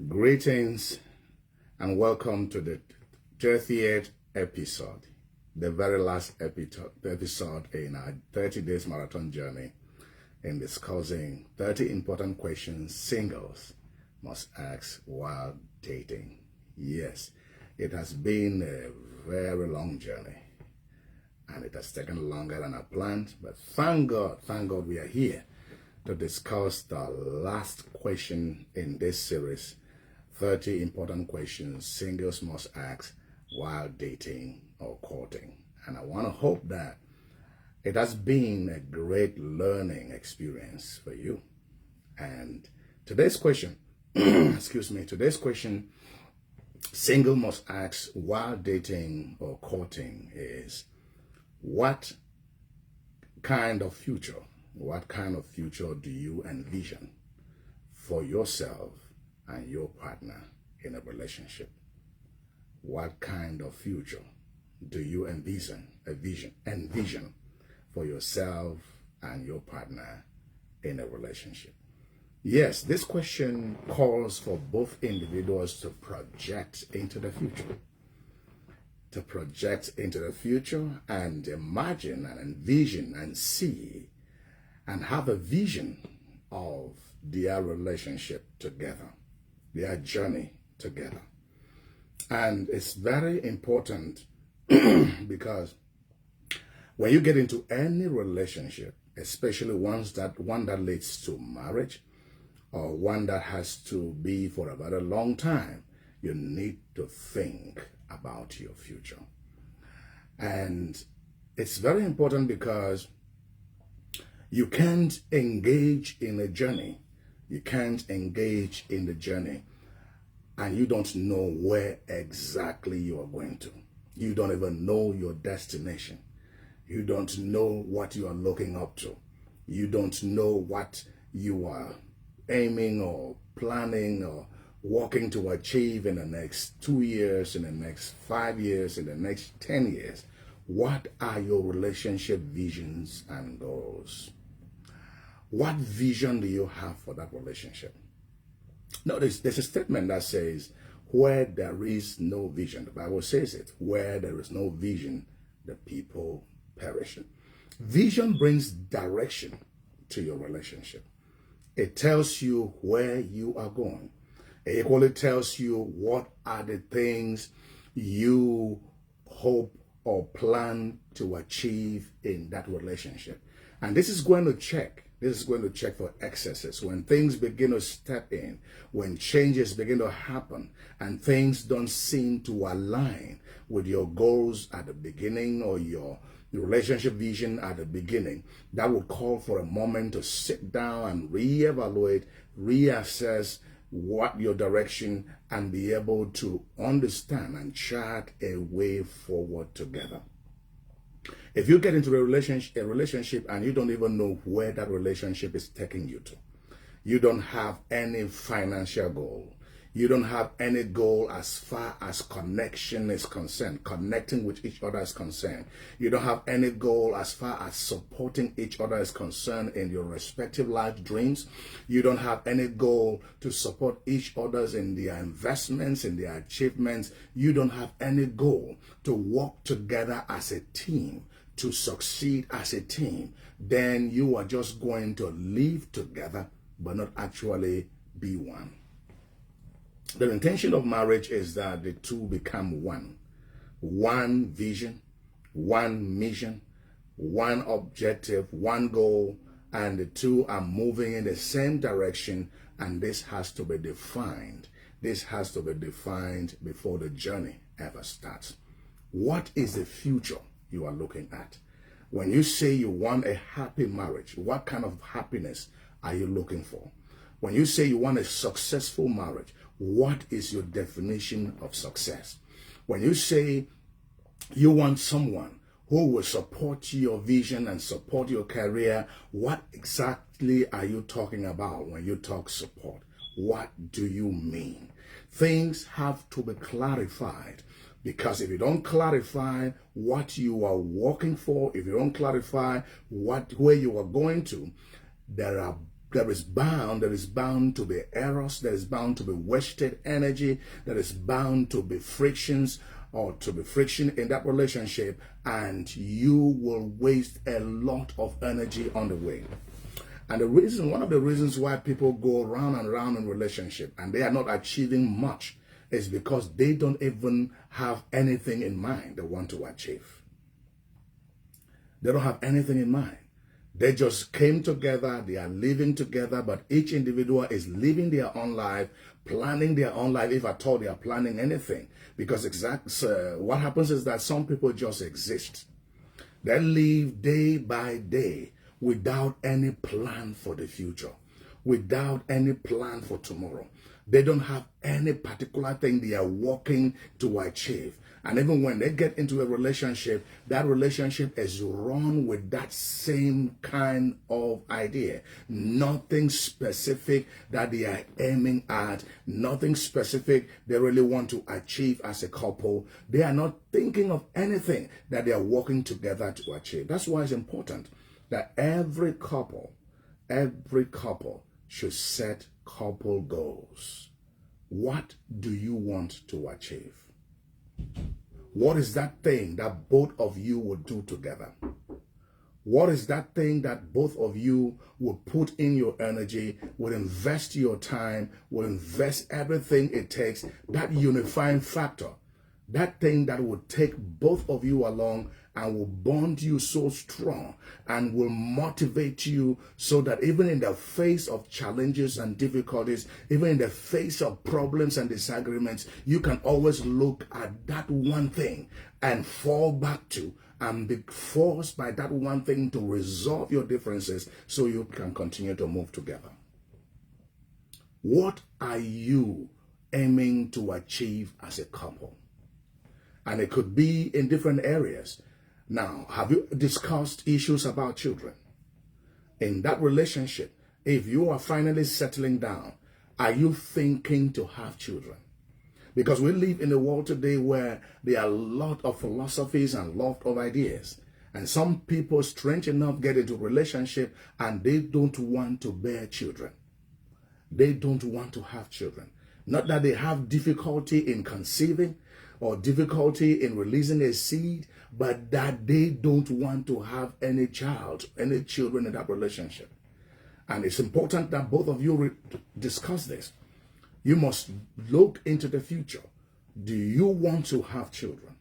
Greetings and welcome to the 30th episode, the very last episode in our 30 days marathon journey in discussing 30 important questions singles must ask while dating. Yes, it has been a very long journey and it has taken longer than I planned, but thank God we are here to discuss the last question in this series, 30 important questions singles must ask while dating or courting. And I want to hope that it has been a great learning experience for you. And today's question, today's question single must ask while dating or courting is, what kind of future do you envision for yourself and your partner in a relationship? What kind of future do you envision for yourself and your partner in a relationship? Yes, this question calls for both individuals to project into the future. And imagine and envision and see and have a vision of their relationship together, their journey together. And it's very important because when you get into any relationship, especially one that leads to marriage or one that has to be for a very long time, you need to think about your future. And it's very important because you can't engage in a journey. You can't engage in the journey and you don't know where exactly you are going to. You don't even know your destination. You don't know what you are looking up to. You don't know what you are aiming or planning or working to achieve in the next 2 years, in the next 5 years, in the next 10 years. What are your relationship visions and goals? What vision do you have for that relationship? Notice there's a statement that says, where there is no vision, the Bible says it, where there is no vision, the people perish. Vision brings direction to your relationship. It tells you where you are going. It equally tells you what are the things you hope or plan to achieve in that relationship. And this is going to check for excesses. When things begin to step in, when changes begin to happen, and things don't seem to align with your goals at the beginning or your relationship vision at the beginning, that will call for a moment to sit down and reevaluate, reassess what your direction, and be able to understand and chart a way forward together. If you get into a relationship and you don't even know where that relationship is taking you to, you don't have any financial goal, you don't have any goal as far as connection is concerned, connecting with each other is concerned, you don't have any goal as far as supporting each other is concerned in your respective life dreams, you don't have any goal to support each other in their investments, in their achievements, you don't have any goal to work together as a team, to succeed as a team, then you are just going to live together but not actually be one. The intention of marriage is that the two become one. One vision, one mission, one objective, one goal, and the two are moving in the same direction, and this has to be defined. This has to be defined before the journey ever starts. What is the future you are looking at? When you say you want a happy marriage, what kind of happiness are you looking for? When you say you want a successful marriage, what is your definition of success? When you say you want someone who will support your vision and support your career, what exactly are you talking about when you talk support? What do you mean? Things have to be clarified, because if you don't clarify what you are working for, if you don't clarify where you are going to, there there is bound to be errors, there is bound to be wasted energy, there is bound to be frictions or to be friction in that relationship, and you will waste a lot of energy on the way. And one of the reasons why people go round and round in relationship and they are not achieving much is because they don't even have anything in mind they want to achieve. They don't have anything in mind. They just came together, they are living together, but each individual is living their own life, planning their own life, if at all they are planning anything. Because what happens is that some people just exist. They live day by day without any plan for the future, without any plan for tomorrow. They don't have any particular thing they are working to achieve. And even when they get into a relationship, that relationship is run with that same kind of idea. Nothing specific that they are aiming at, nothing specific they really want to achieve as a couple. They are not thinking of anything that they are working together to achieve. That's why it's important that every couple should set couple goals. What do you want to achieve? What is that thing that both of you will do together? What is that thing that both of you will put in your energy, will invest your time, will invest everything it takes, that unifying factor, that thing that will take both of you along and will bond you so strong and will motivate you so that even in the face of challenges and difficulties, even in the face of problems and disagreements, you can always look at that one thing and fall back to and be forced by that one thing to resolve your differences so you can continue to move together. What are you aiming to achieve as a couple? And it could be in different areas. Now, have you discussed issues about children? In that relationship, if you are finally settling down, are you thinking to have children? Because we live in a world today where there are a lot of philosophies and a lot of ideas. And some people, strange enough, get into a relationship and they don't want to bear children. They don't want to have children. Not that they have difficulty in conceiving or difficulty in releasing a seed, but that they don't want to have any children in that relationship. And it's important that both of you discuss this. You must look into the future. Do you want to have children?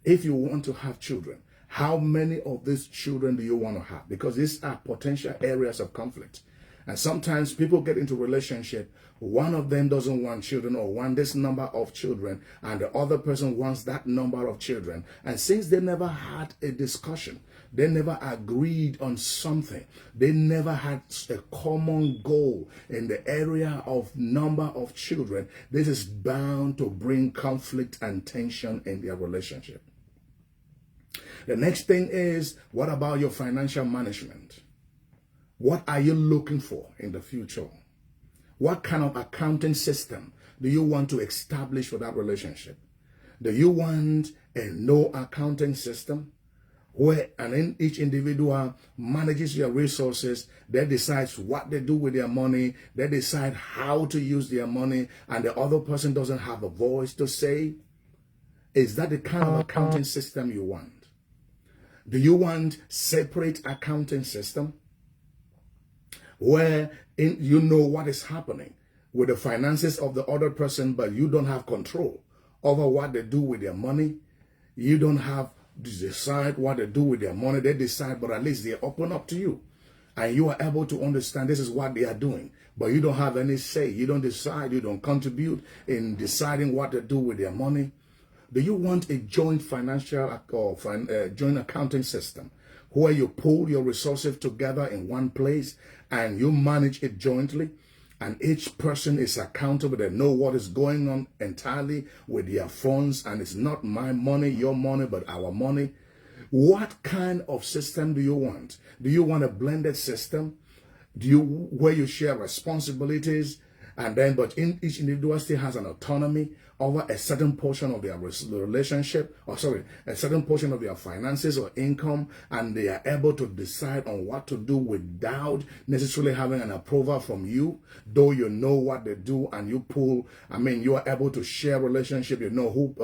If you want to have children, how many of these children do you want to have? Because these are potential areas of conflict. And sometimes people get into relationship, one of them doesn't want children or want this number of children, and the other person wants that number of children. And since they never had a discussion, they never agreed on something, they never had a common goal in the area of number of children, this is bound to bring conflict and tension in their relationship. The next thing is, what about your financial management? What are you looking for in the future? What kind of accounting system do you want to establish for that relationship? Do you want a no accounting system where each individual manages your resources, they decide what they do with their money, they decide how to use their money, and the other person doesn't have a voice to say? Is that the kind of accounting system you want? Do you want separate accounting system where you know what is happening with the finances of the other person, but you don't have control over what they do with their money? You don't have to decide what they do with their money. They decide, but at least they open up to you. And you are able to understand this is what they are doing. But you don't have any say. You don't decide. You don't contribute in deciding what to do with their money. Do you want a joint financial or joint accounting system where you pull your resources together in one place and you manage it jointly, and each person is accountable? They know what is going on entirely with their funds, and it's not my money, your money, but our money. What kind of system do you want? Do you want a blended system? Where you share responsibilities And then, but each individual still has an autonomy over a certain portion of their relationship, or sorry, a certain portion of their finances or income, and they are able to decide on what to do without necessarily having an approval from you, though you know what they do and you you are able to share relationship, you know who,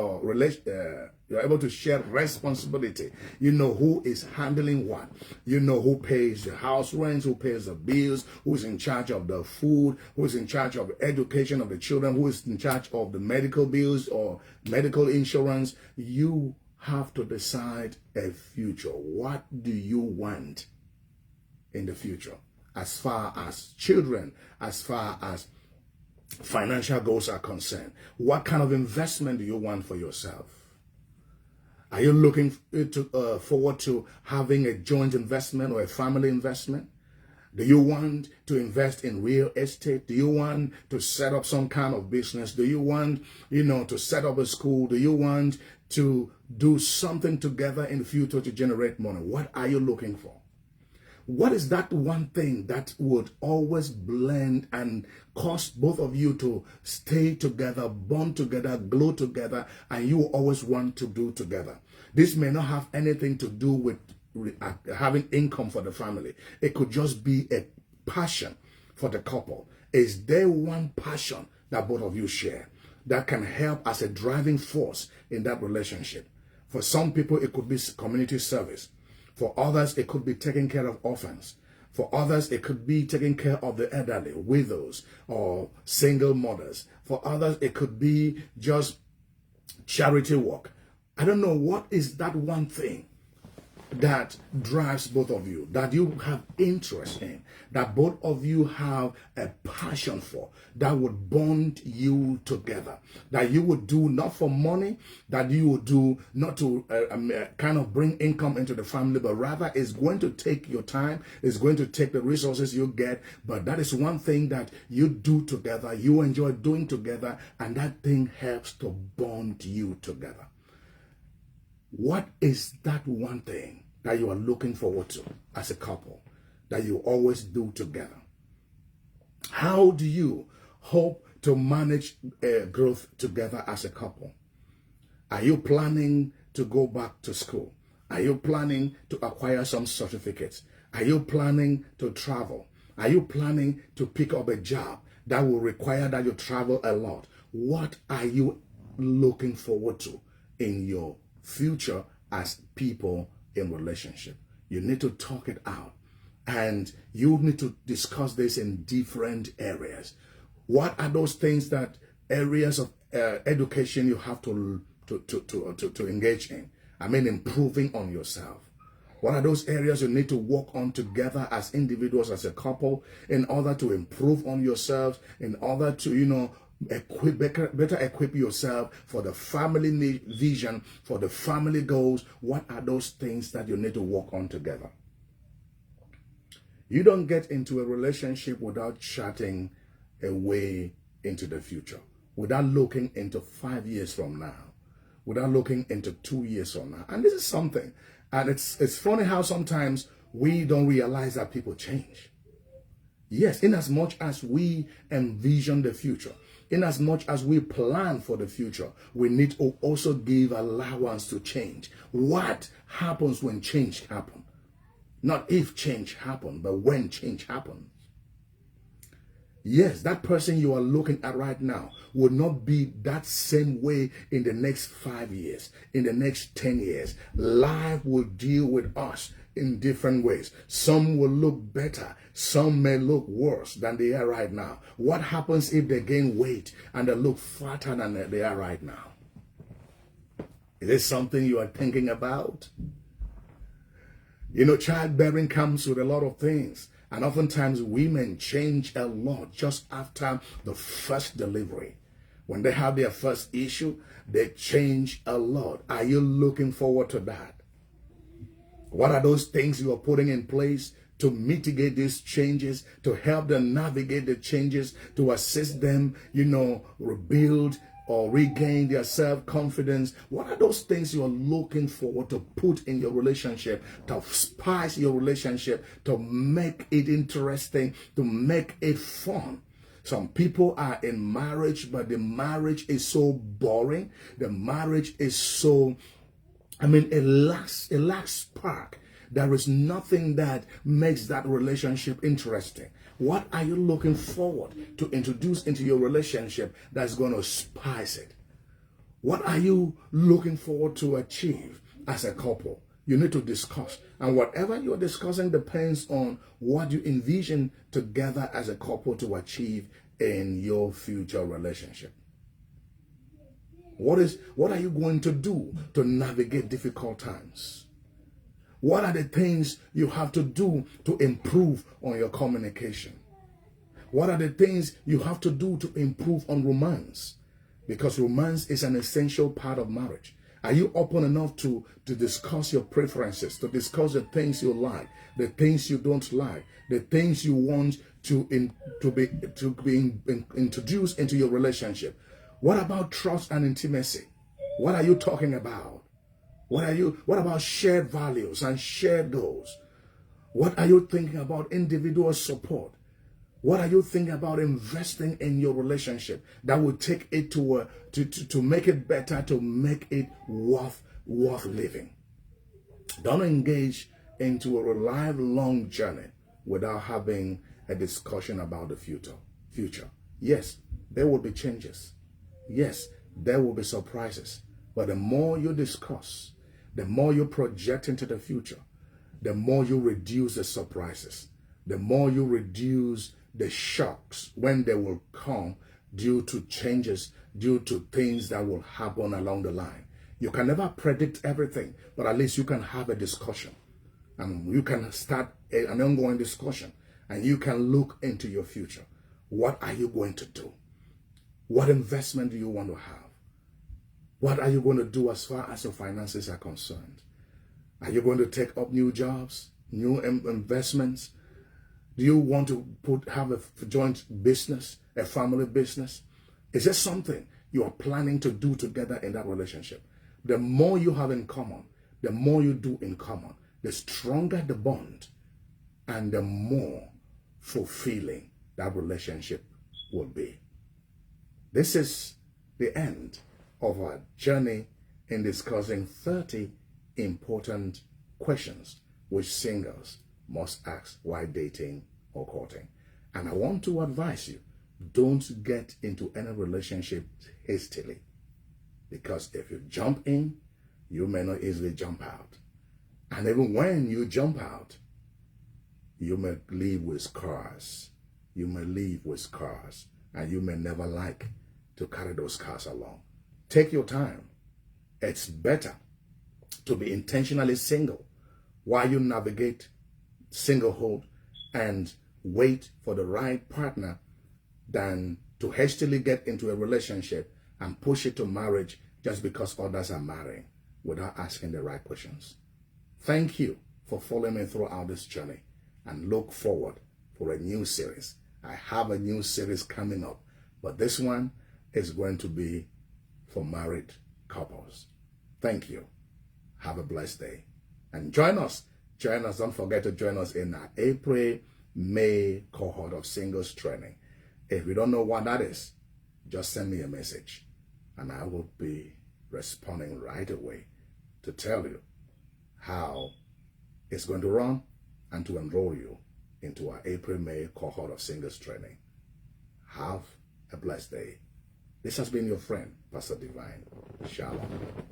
you're able to share responsibility. You know who is handling what. You know who pays the house rent, who pays the bills, who's in charge of the food, who's in charge of the education of the children, who is in charge of the medical bills or medical insurance. You have to decide a future. What do you want in the future? As far as children, as far as financial goals are concerned, what kind of investment do you want for yourself? Are you looking forward to having a joint investment or a family investment? Do you want to invest in real estate? Do you want to set up some kind of business? Do you want, to set up a school? Do you want to do something together in the future to generate money? What are you looking for? What is that one thing that would always blend and cause both of you to stay together, bond together, glow together, and you always want to do together? This may not have anything to do with having income for the family. It could just be a passion for the couple. Is there one passion that both of you share that can help as a driving force in that relationship? For some people, it could be community service. For others, it could be taking care of orphans. For others, it could be taking care of the elderly, widows, or single mothers. For others, it could be just charity work. I don't know, what is that one thing that drives both of you, that you have interest in, that both of you have a passion for, that would bond you together, that you would do not for money, that you would do not to kind of bring income into the family, but rather is going to take your time, is going to take the resources you get, but that is one thing that you do together, you enjoy doing together, and that thing helps to bond you together. What is that one thing that you are looking forward to as a couple, that you always do together? How do you hope to manage growth together as a couple? Are you planning to go back to school? Are you planning to acquire some certificates? Are you planning to travel? Are you planning to pick up a job that will require that you travel a lot? What are you looking forward to in your future as people in relationship? You need to talk it out, and you need to discuss this in different areas. What are those things, that areas of education you have to engage in? I mean, improving on yourself. What are those areas you need to work on together as individuals, as a couple, in order to improve on yourselves, in order to, better equip yourself for the family vision, for the family goals? What are those things that you need to work on together? You don't get into a relationship without charting a way into the future, without looking into 5 years from now, without looking into 2 years from now. And this is something, and it's funny how sometimes we don't realize that people change. Yes, in as much as we envision the future, in as much as we plan for the future, we need to also give allowance to change. What happens when change happens? Not if change happens, but when change happens. Yes, that person you are looking at right now will not be that same way in the next 5 years, in the next 10 years. Life will deal with us in different ways. Some will look better, some may look worse than they are right now. What happens if they gain weight and they look fatter than they are right now? Is this something you are thinking about? Childbearing comes with a lot of things, and oftentimes women change a lot just after the first delivery. When they have their first issue, they change a lot. Are you looking forward to that? What are those things you are putting in place to mitigate these changes, to help them navigate the changes, to assist them, rebuild or regain their self-confidence? What are those things you are looking forward to put in your relationship, to spice your relationship, to make it interesting, to make it fun, Some people are in marriage, but the marriage is so boring. The marriage is so, it lacks spark. There is nothing that makes that relationship interesting. What are you looking forward to introduce into your relationship that's going to spice it? What are you looking forward to achieve as a couple? You need to discuss. And whatever you're discussing depends on what you envision together as a couple to achieve in your future relationship. What are you going to do to navigate difficult times? What are the things you have to do to improve on your communication? What are the things you have to do to improve on romance? Because romance is an essential part of marriage. Are you open enough to discuss your preferences, to discuss the things you like, the things you don't like, the things you want to be introduced into your relationship? What about trust and intimacy? What are you talking about? What about shared values and shared goals? What are you thinking about individual support? What are you thinking about investing in your relationship that will take it to make it better, to make it worth living? Don't engage into a lifelong journey without having a discussion about the future. Yes, there will be changes. Yes, there will be surprises. But the more you discuss, the more you project into the future, the more you reduce the surprises, the more you reduce the shocks when they will come due to changes, due to things that will happen along the line. You can never predict everything, but at least you can have a discussion. And you can start an ongoing discussion, and you can look into your future. What are you going to do? What investment do you want to have? What are you going to do as far as your finances are concerned? Are you going to take up new jobs, new investments? Do you want to have a joint business, a family business? Is there something you are planning to do together in that relationship? The more you have in common, the more you do in common, the stronger the bond and the more fulfilling that relationship will be. This is the end of our journey in discussing 30 important questions which singles must ask while dating or courting. And I want to advise you, don't get into any relationship hastily. Because if you jump in, you may not easily jump out. And even when you jump out, you may leave with scars. You may leave with scars. And you may never like to carry those scars along. Take your time. It's better to be intentionally single while you navigate singlehood and wait for the right partner than to hastily get into a relationship and push it to marriage just because others are marrying without asking the right questions. Thank you for following me throughout this journey, and look forward for a new series. I have a new series coming up, but this one is going to be for married couples. Thank you. Have a blessed day. And join us. Don't forget to join us in our April-May cohort of singles training. If you don't know what that is, just send me a message and I will be responding right away to tell you how it's going to run and to enroll you into our April-May cohort of singles training. Have a blessed day. This has been your friend, Pastor Divine. Shalom.